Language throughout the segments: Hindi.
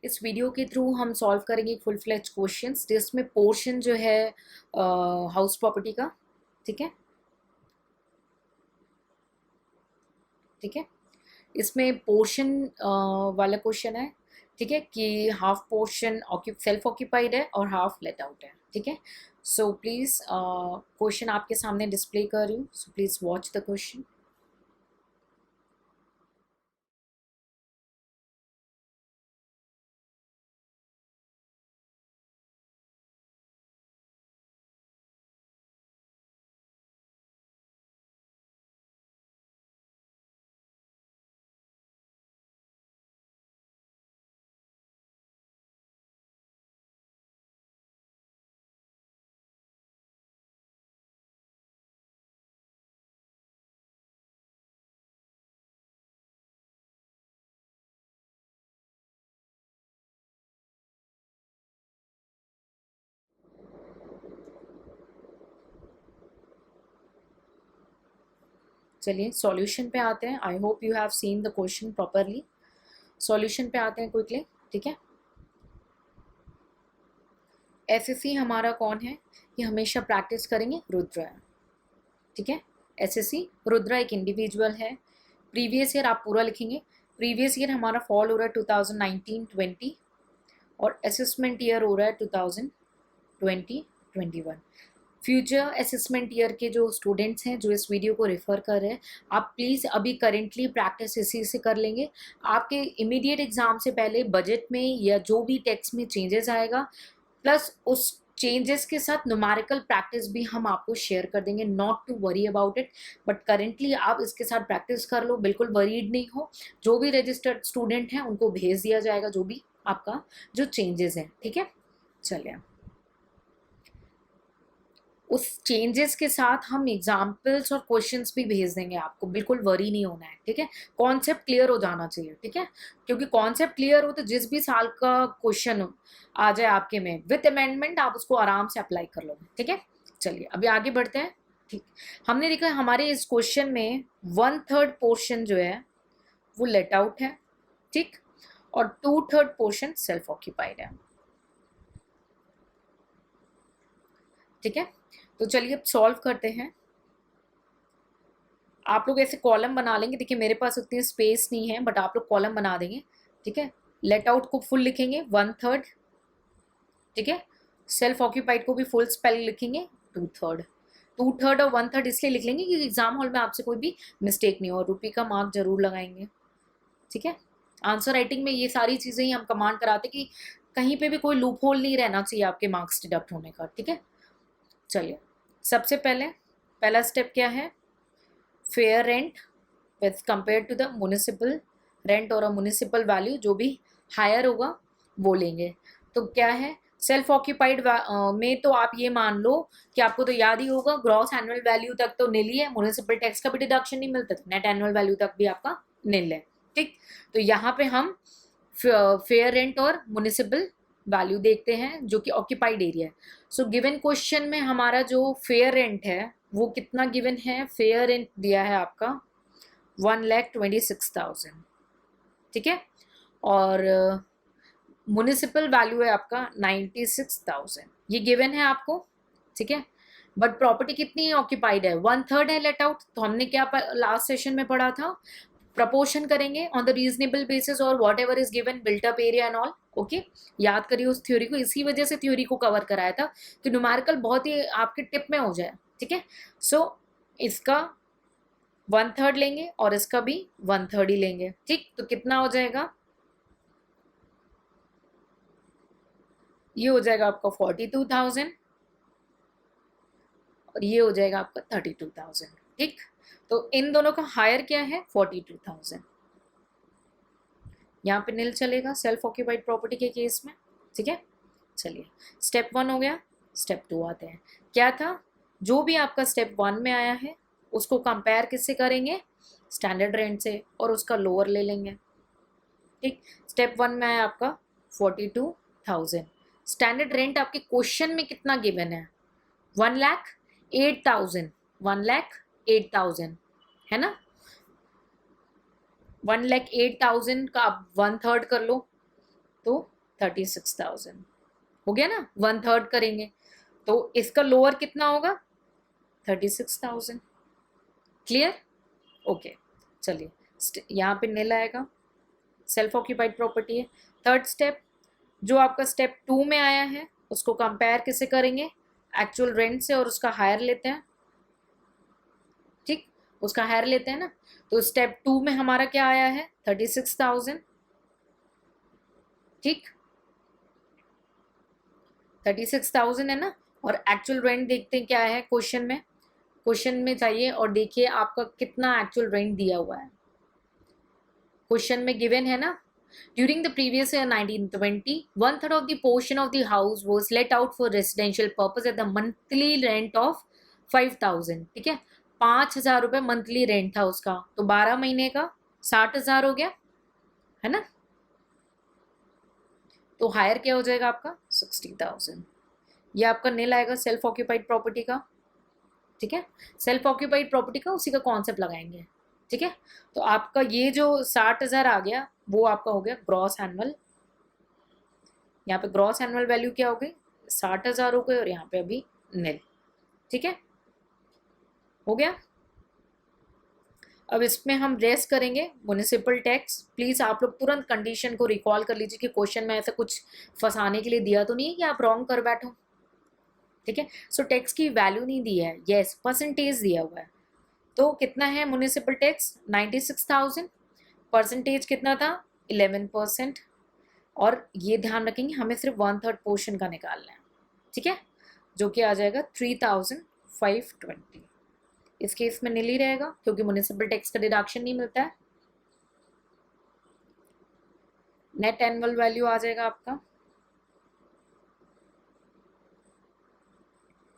इस वीडियो के थ्रू हम सॉल्व करेंगे फुल फ्लेज क्वेश्चंस जिसमें पोर्शन जो है हाउस प्रॉपर्टी का। ठीक है, ठीक है। इसमें पोर्शन वाला क्वेश्चन है। ठीक है, कि हाफ पोर्शन सेल्फ ऑक्यूपाइड है और हाफ लेट आउट है। ठीक है, सो प्लीज़ क्वेश्चन आपके सामने डिस्प्ले कर रही हूँ, so please watch the question. चलिए सॉल्यूशन पे आते हैं। I hope you have seen the question properly. Solution पे आते हैं क्विकली। ठीक है, एसएससी हमारा कौन है, ये हमेशा प्रैक्टिस करेंगे, रुद्र है। ठीक है, एसएससी रुद्र एक इंडिविजुअल है। प्रीवियस ईयर आप पूरा लिखेंगे। प्रीवियस ईयर हमारा फॉल हो रहा है 2019-20 और असेसमेंट ईयर हो रहा है 2020-21। फ्यूचर असेसमेंट ईयर के जो स्टूडेंट्स हैं जो इस वीडियो को रेफर कर रहे हैं, आप प्लीज़ अभी करेंटली प्रैक्टिस इसी से कर लेंगे। आपके इमीडिएट एग्जाम से पहले बजट में या जो भी टेक्स्ट में चेंजेस आएगा, प्लस उस चेंजेस के साथ न्यूमेरिकल प्रैक्टिस भी हम आपको शेयर कर देंगे। Not to worry about it, but currently आप इसके साथ प्रैक्टिस कर लो, बिल्कुल वरीड नहीं हो। जो भी रजिस्टर्ड स्टूडेंट हैं उनको भेज दिया जाएगा जो भी आपका जो चेंजेस हैं। ठीक है, चलिए उस चेंजेस के साथ हम एग्जाम्पल्स और क्वेश्चंस भी भेज देंगे आपको, बिल्कुल वरी नहीं होना है। ठीक है, कॉन्सेप्ट क्लियर हो जाना चाहिए। ठीक है, क्योंकि कॉन्सेप्ट क्लियर हो तो जिस भी साल का क्वेश्चन आ जाए आपके में विथ अमेंडमेंट आप उसको आराम से अप्लाई कर लोगे। ठीक है, चलिए अभी आगे बढ़ते हैं। ठीक, हमने देखा हमारे इस क्वेश्चन में 1/3 पोर्शन जो है वो लेट आउट है। ठीक, और 2/3 पोर्शन सेल्फ ऑक्यूपाइड है। ठीक है, तो चलिए अब सॉल्व करते हैं। आप लोग ऐसे कॉलम बना लेंगे। देखिए मेरे पास उतनी स्पेस नहीं है, बट आप लोग कॉलम बना देंगे। ठीक है, लेट आउट को फुल लिखेंगे 1/3। ठीक है, सेल्फ ऑक्यूपाइड को भी फुल स्पेल लिखेंगे 2/3। 2/3 और 1/3 इसलिए लिख लेंगे कि एग्जाम हॉल में आपसे कोई भी मिस्टेक नहीं हो, और रुपये का मार्क जरूर लगाएंगे। ठीक है, आंसर राइटिंग में ये सारी चीजें ही हम कमांड कराते कि कहीं पे भी कोई लूप होल नहीं रहना चाहिए आपके मार्क्स डिडक्ट होने का। ठीक है, चलिए सबसे पहले पहला स्टेप क्या है, fair rent with compare to the municipal rent और म्यूनिसिपल वैल्यू, जो भी हायर होगा वो लेंगे। तो क्या है, सेल्फ ऑक्यूपाइड में तो आप ये मान लो कि आपको तो याद ही होगा ग्रॉस एनुअल वैल्यू तक तो नील ही है, म्यूनिसिपल टैक्स का भी डिडक्शन नहीं मिलता, नेट एनुअल वैल्यू तक भी आपका नील है। ठीक, तो यहाँ पे हम फेयर रेंट और म्यूनिसिपल वैल्यू देखते हैं जो कि ऑक्यूपाइड एरिया है। सो गिवन क्वेश्चन में हमारा जो फेयर रेंट है वो कितना गिवन है, फेयर रेंट दिया है आपका 1,26,000। ठीक है, और म्युनिसिपल वैल्यू है आपका 96,000, ये गिवन है आपको। ठीक है, बट प्रॉपर्टी कितनी ऑक्यूपाइड है, 1/3 है लेट आउट। तो हमने क्या लास्ट सेशन में पढ़ा था, प्रपोर्शन करेंगे ऑन द रीजनेबल बेसिस और what ever is given built up area and all. Okay, याद करिए उस थ्योरी को, इसी वजह से थ्योरी को कवर कराया था कि न्यूमेरिकल बहुत ही आपके टिप में हो जाए। ठीक है, सो इसका 1/3 लेंगे और इसका भी 1/3 ही लेंगे। ठीक, तो कितना हो जाएगा, ये हो जाएगा आपका 42,000 और ये हो जाएगा आपका 32,000। ठीक, तो इन दोनों का हायर क्या है 42,000, यहाँ पे नील चलेगा सेल्फ ऑक्यूपाइड प्रॉपर्टी के केस में। ठीक है, चलिए स्टेप 1 हो गया। स्टेप 2 आते हैं। क्या था, जो भी आपका स्टेप 1 में आया है उसको कंपेयर किससे करेंगे, स्टैंडर्ड रेंट से, और उसका लोअर ले लेंगे। ठीक, स्टेप 1 में आया आपका 42,000। स्टैंडर्ड रेंट आपके क्वेश्चन में कितना गिवन है, 1,08,000, 1,08,000 है ना। 1,08,000 का आप 1/3 कर लो, तो 36,000 हो गया ना, 1/3 करेंगे तो इसका लोअर कितना होगा 36,000। क्लियर? ओके, चलिए यहाँ पे नील आएगा, सेल्फ ऑक्यूपाइड प्रॉपर्टी है। थर्ड स्टेप, जो आपका स्टेप 2 में आया है उसको कंपेयर किसे करेंगे, एक्चुअल रेंट से, और उसका हायर लेते हैं। ठीक, उसका हायर लेते हैं ना, तो स्टेप 2 में हमारा क्या आया है 36,000। ठीक, 36,000 है ना, और एक्चुअल रेंट देखते हैं क्या है क्वेश्चन में, क्वेश्चन में चाहिए, और देखिए आपका कितना एक्चुअल रेंट दिया हुआ है। क्वेश्चन में गिवन है ना, during the previous year 1920 1/3 of the portion of the house was let out for residential purpose at the monthly rent of 5,000। ठीक है, 5,000 रुपये मंथली रेंट था उसका, तो 12 महीने का 60,000 हो गया है ना, तो हायर क्या हो जाएगा आपका 60,000। ये आपका नील आएगा सेल्फ ऑक्यूपाइड प्रॉपर्टी का। ठीक है, सेल्फ ऑक्यूपाइड प्रॉपर्टी का उसी का कॉन्सेप्ट लगाएंगे। ठीक है, तो आपका ये जो 60,000 आ गया वो आपका हो गया ग्रॉस एनुअल, यहाँ पे ग्रॉस एनुअल वैल्यू क्या हो गई 60,000 हो गई, और यहाँ पे अभी नील। ठीक है, हो गया। अब इसमें हम रेस करेंगे म्युनिसिपल टैक्स। प्लीज आप लोग तुरंत कंडीशन को रिकॉल कर लीजिए कि क्वेश्चन में ऐसा कुछ फंसाने के लिए दिया तो नहीं है कि आप रॉन्ग कर बैठो। ठीक है, सो टैक्स की वैल्यू नहीं दी है, यस परसेंटेज दिया हुआ है। तो कितना है म्युनिसिपल टैक्स 96,000, परसेंटेज कितना था 11%, और ये ध्यान रखेंगे हमें सिर्फ 1/3 पोर्शन का निकालना है। ठीक है, जो कि आ जाएगा 3,520। इस केस में नील ही रहेगा क्योंकि म्युनिसिपल टैक्स का डिडक्शन नहीं मिलता है। नेट एनुअल वैल्यू आ जाएगा आपका,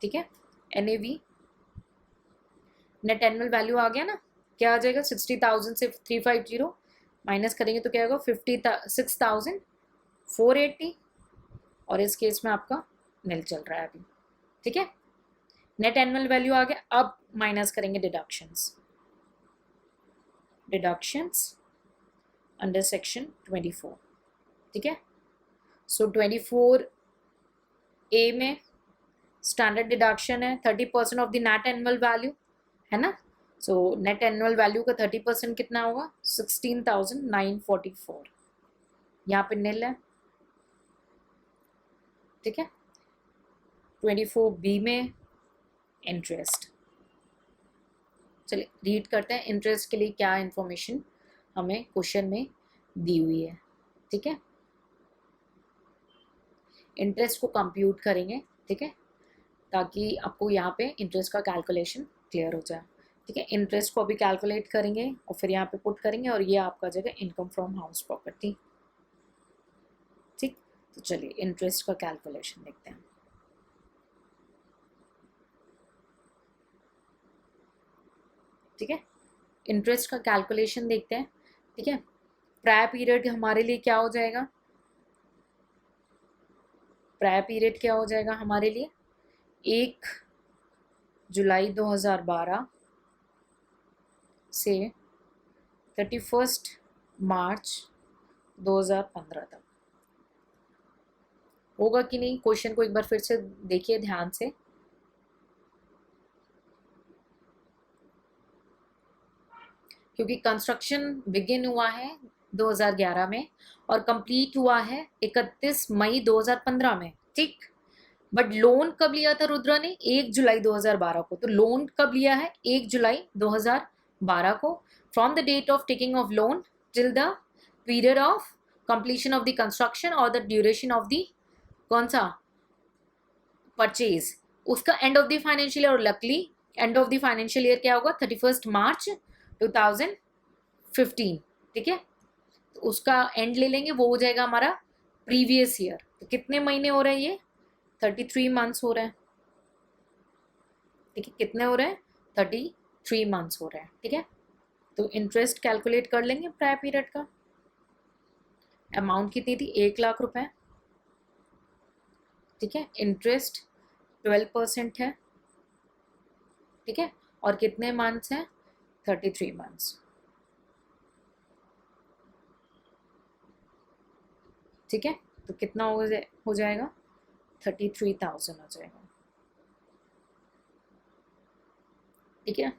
ठीक है, NAV नेट एनुअल वैल्यू आ गया ना, क्या आ जाएगा 60,000 से 350 माइनस करेंगे तो क्या होगा 56,480, और इस केस में आपका नील चल रहा है अभी। ठीक है, नेट एनुअल वैल्यू आ गया। अब माइनस करेंगे डिडक्शंस, अंडर सेक्शन 24। ठीक है, सो 24A में स्टैंडर्ड डिडक्शन है 30% of the net annual value, है ना। सो नेट एनुअल वैल्यू का 30% कितना होगा 16,944, यहाँ पे नील है। ठीक है, 24B में इंटरेस्ट, चलिए रीड करते हैं इंटरेस्ट के लिए क्या इंफॉर्मेशन हमें क्वेश्चन में दी हुई है। ठीक है, इंटरेस्ट को कंप्यूट करेंगे, ठीक है, ताकि आपको यहाँ पे इंटरेस्ट का कैलकुलेशन क्लियर हो जाए। ठीक है, इंटरेस्ट को अभी कैलकुलेट करेंगे और फिर यहाँ पे पुट करेंगे, और ये आपका जगह इनकम फ्रॉम हाउस प्रॉपर्टी। ठीक, तो चलिए इंटरेस्ट का कैलकुलेशन देखते हैं। ठीक है, इंटरेस्ट का कैलकुलेशन देखते हैं। ठीक है, प्रायर पीरियड हमारे लिए क्या हो जाएगा, प्रायर पीरियड क्या हो जाएगा हमारे लिए 1 जुलाई 2012 से 31 मार्च 2015 तक। होगा कि नहीं, क्वेश्चन को एक बार फिर से देखिए ध्यान से। क्योंकि कंस्ट्रक्शन बिगिन हुआ है 2011 में और कंप्लीट हुआ है 31 मई 2015 में। ठीक, बट लोन कब लिया था रुद्रा ने 1 जुलाई 2012 को, तो लोन कब लिया है 1 जुलाई 2012 को, from the date of taking off loan till the period of completion of the construction और द ड्यूरेशन ऑफ द कौन सा परचेज, उसका end of the financial year. और luckily end of the financial year क्या होगा 31 मार्च 2015। ठीक है, तो उसका एंड ले लेंगे, वो हो जाएगा हमारा प्रीवियस ईयर। तो कितने महीने हो रहे हैं ये 33 मंथ्स हो रहे हैं। ठीक है, कितने हो रहे हैं 33 मंथ्स हो रहे हैं। ठीक है, तो इंटरेस्ट कैलकुलेट कर लेंगे प्रायर पीरियड का। अमाउंट कितनी थी 1,00,000 रुपए। ठीक है, इंटरेस्ट 12% है। ठीक है, और कितने मंथ्स हैं 33 मंथ्स। ठीक है, तो कितना हो जाएगा 33,000 हो जाएगा। ठीक है,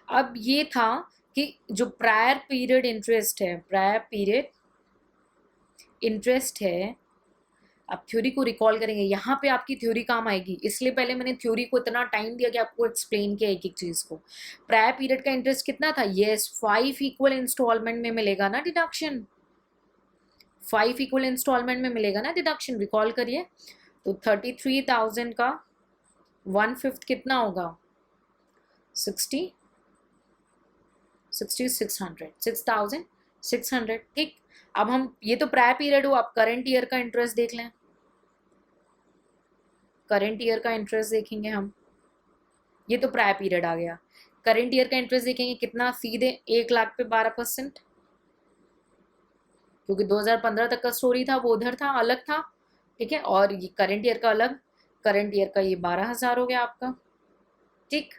अब ये था कि जो प्रायर पीरियड इंटरेस्ट है, प्रायर पीरियड इंटरेस्ट है, आप थ्योरी को रिकॉल करेंगे, यहाँ पे आपकी थ्योरी काम आएगी, इसलिए पहले मैंने थ्योरी को इतना टाइम दिया कि आपको एक्सप्लेन किया एक एक चीज को। प्रायर पीरियड का इंटरेस्ट कितना था, यस 5 इक्वल इंस्टॉलमेंट में मिलेगा ना डिडक्शन, 5 इक्वल इंस्टॉलमेंट में मिलेगा ना डिडक्शन, रिकॉल करिए। तो 33,000 का 1/5 कितना होगा 6,600। ठीक, अब हम ये तो प्रायर पीरियड हो, आप करंट ईयर का इंटरेस्ट देख लें, करंट ईयर का इंटरेस्ट देखेंगे हम, ये तो प्रायर पीरियड आ गया। करंट ईयर का इंटरेस्ट देखेंगे कितना, सीधे 1 लाख पे 12%, क्योंकि 2015 तक का स्टोरी था वो उधर था, अलग था। ठीक है, और ये करंट ईयर का अलग, करंट ईयर का ये 12,000 हो गया आपका। ठीक,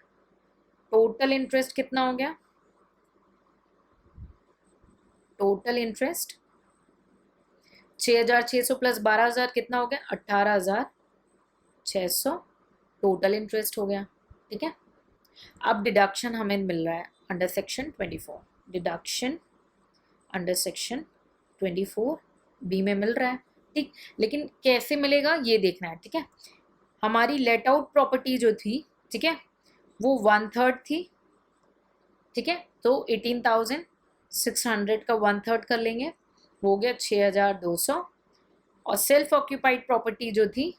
टोटल इंटरेस्ट कितना हो गया, टोटल इंटरेस्ट 6,600 प्लस 12,000 कितना हो गया 18,600 टोटल इंटरेस्ट हो गया। ठीक है, अब डिडक्शन हमें मिल रहा है under section 24, deduction under section 24 B में मिल रहा है। ठीक, लेकिन कैसे मिलेगा ये देखना है। ठीक है, हमारी लेट आउट प्रॉपर्टी जो थी, ठीक है, वो 1/3 थी। ठीक है, तो 18,600 का 1/3 कर लेंगे, हो गया 6,200। और सेल्फ ऑक्यूपाइड प्रॉपर्टी जो थी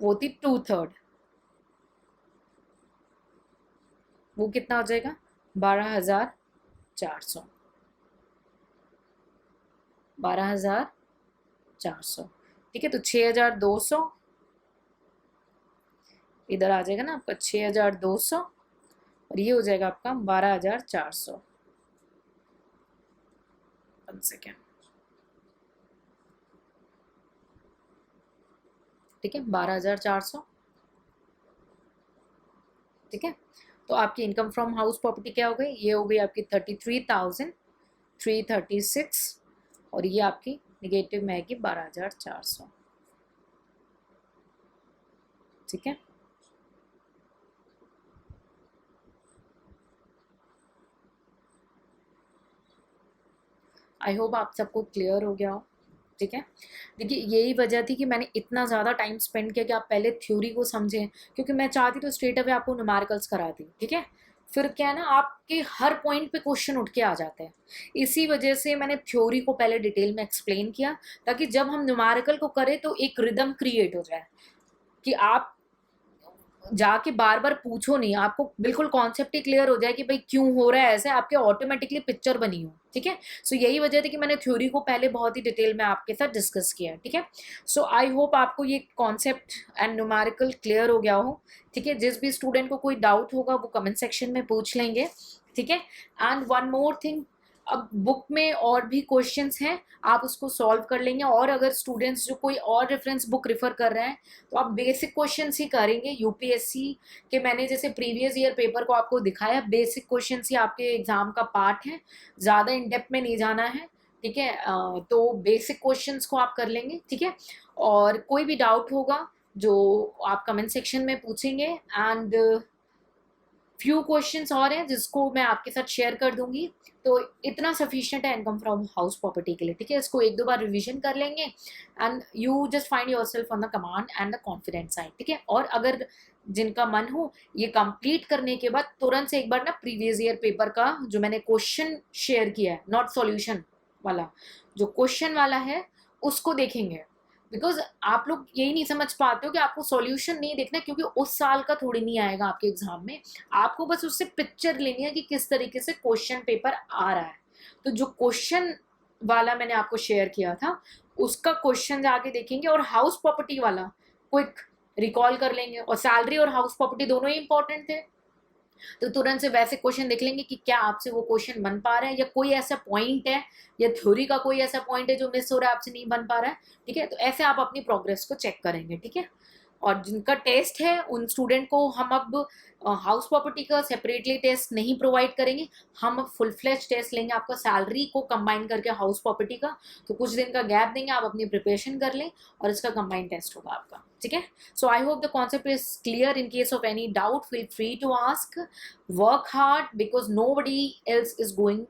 वो थी 2/3, वो कितना हो जाएगा 12,400, 12,400। ठीक है, तो 6,200 इधर आ जाएगा ना आपका 6,200, और ये हो जाएगा आपका 12,400। 1 सेकेंड, ठीक है 12,400। ठीक है, तो आपकी इनकम फ्रॉम हाउस प्रॉपर्टी क्या हो गई, ये हो गई आपकी 33,336, और ये आपकी निगेटिव में आएगी 12,400। ठीक है, आई होप आप सबको क्लियर हो गया हो। ठीक है, देखिए यही वजह थी कि मैंने इतना ज़्यादा टाइम स्पेंड किया कि आप पहले थ्योरी को समझें, क्योंकि मैं चाहती तो स्ट्रेट अवे आपको न्यूमेरिकल्स करा दी। ठीक है, फिर क्या है ना, आपके हर पॉइंट पे क्वेश्चन उठ के आ जाते हैं, इसी वजह से मैंने थ्योरी को पहले डिटेल में एक्सप्लेन किया, ताकि जब हम न्यूमेरिकल को करें तो एक रिदम क्रिएट हो जाए कि आप जाके बार बार पूछो नहीं, आपको बिल्कुल कॉन्सेप्ट ही क्लियर हो जाए कि भाई क्यों हो रहा है ऐसे, आपके ऑटोमेटिकली पिक्चर बनी हो। ठीक है, सो यही वजह थी कि मैंने थ्योरी को पहले बहुत ही डिटेल में आपके साथ डिस्कस किया। ठीक है, सो आई होप आपको ये कॉन्सेप्ट एंड न्यूमेरिकल क्लियर हो गया हो। ठीक है, जिस भी स्टूडेंट को कोई डाउट होगा वो कमेंट सेक्शन में पूछ लेंगे। ठीक है, एंड वन मोर थिंग, अब बुक में और भी क्वेश्चंस हैं, आप उसको सॉल्व कर लेंगे, और अगर स्टूडेंट्स जो कोई और रेफरेंस बुक रेफर कर रहे हैं तो आप बेसिक क्वेश्चंस ही करेंगे यूपीएससी के। मैंने जैसे प्रीवियस ईयर पेपर को आपको दिखाया, बेसिक क्वेश्चंस ही आपके एग्जाम का पार्ट है, ज़्यादा इन डेप्थ में नहीं जाना है। ठीक है, तो बेसिक क्वेश्चंस को आप कर लेंगे। ठीक है, और कोई भी डाउट होगा जो आप कमेंट सेक्शन में पूछेंगे, एंड फ्यू क्वेश्चंस और हैं जिसको मैं आपके साथ शेयर कर दूंगी। तो इतना सफिशिएंट है इनकम फ्रॉम हाउस प्रॉपर्टी के लिए। ठीक है, इसको 1-2 बार रिवीजन कर लेंगे, and you just find yourself on the command and the confident side. ठीक है, और अगर जिनका मन हो ये कंप्लीट करने के बाद तुरंत से एक बार ना प्रीवियस ईयर पेपर का जो मैंने क्वेश्चन शेयर किया है, नॉट सॉल्यूशन वाला, जो क्वेश्चन वाला है उसको देखेंगे, बिकॉज आप लोग यही नहीं समझ पाते हो कि आपको सॉल्यूशन नहीं देखना, क्योंकि उस साल का थोड़ी नहीं आएगा आपके एग्जाम में, आपको बस उससे पिक्चर लेनी है कि किस तरीके से क्वेश्चन पेपर आ रहा है। तो जो क्वेश्चन वाला मैंने आपको शेयर किया था उसका क्वेश्चन जाके देखेंगे, और हाउस प्रॉपर्टी वाला क्विक रिकॉल कर लेंगे, और सैलरी और हाउस प्रॉपर्टी दोनों ही इंपॉर्टेंट थे, तो तुरंत से वैसे क्वेश्चन देख लेंगे कि क्या आपसे वो क्वेश्चन बन पा रहा है, या कोई ऐसा पॉइंट है या थ्योरी का कोई ऐसा पॉइंट है जो मिस हो रहा है, आपसे नहीं बन पा रहा है। ठीक है, तो ऐसे आप अपनी प्रोग्रेस को चेक करेंगे। ठीक है, और जिनका टेस्ट है उन स्टूडेंट को हम अब हाउस प्रॉपर्टी का सेपरेटली टेस्ट नहीं प्रोवाइड करेंगे, हम अब फुल फ्लेज टेस्ट लेंगे आपका सैलरी को कंबाइन करके हाउस प्रॉपर्टी का। तो कुछ दिन का गैप देंगे, आप अपनी प्रिपरेशन कर लें और इसका कंबाइंड टेस्ट होगा आपका, ठीक है। So I hope the concept is clear. In case of any doubt feel free to ask, work hard because nobody else is going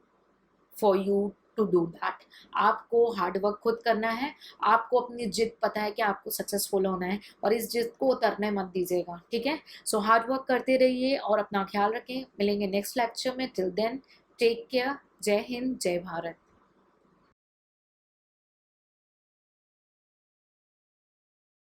for you to do that. आपको हार्ड वर्क खुद करना है, आपको अपनी जिद पता है कि आपको सक्सेसफुल होना है और इस जिद को उतरने मत दीजिएगा, ठीक है। सो हार्ड वर्क करते रहिए और अपना ख्याल रखें। मिलेंगे नेक्स्ट लेक्चर में। Till then take care. जय हिंद, जय भारत।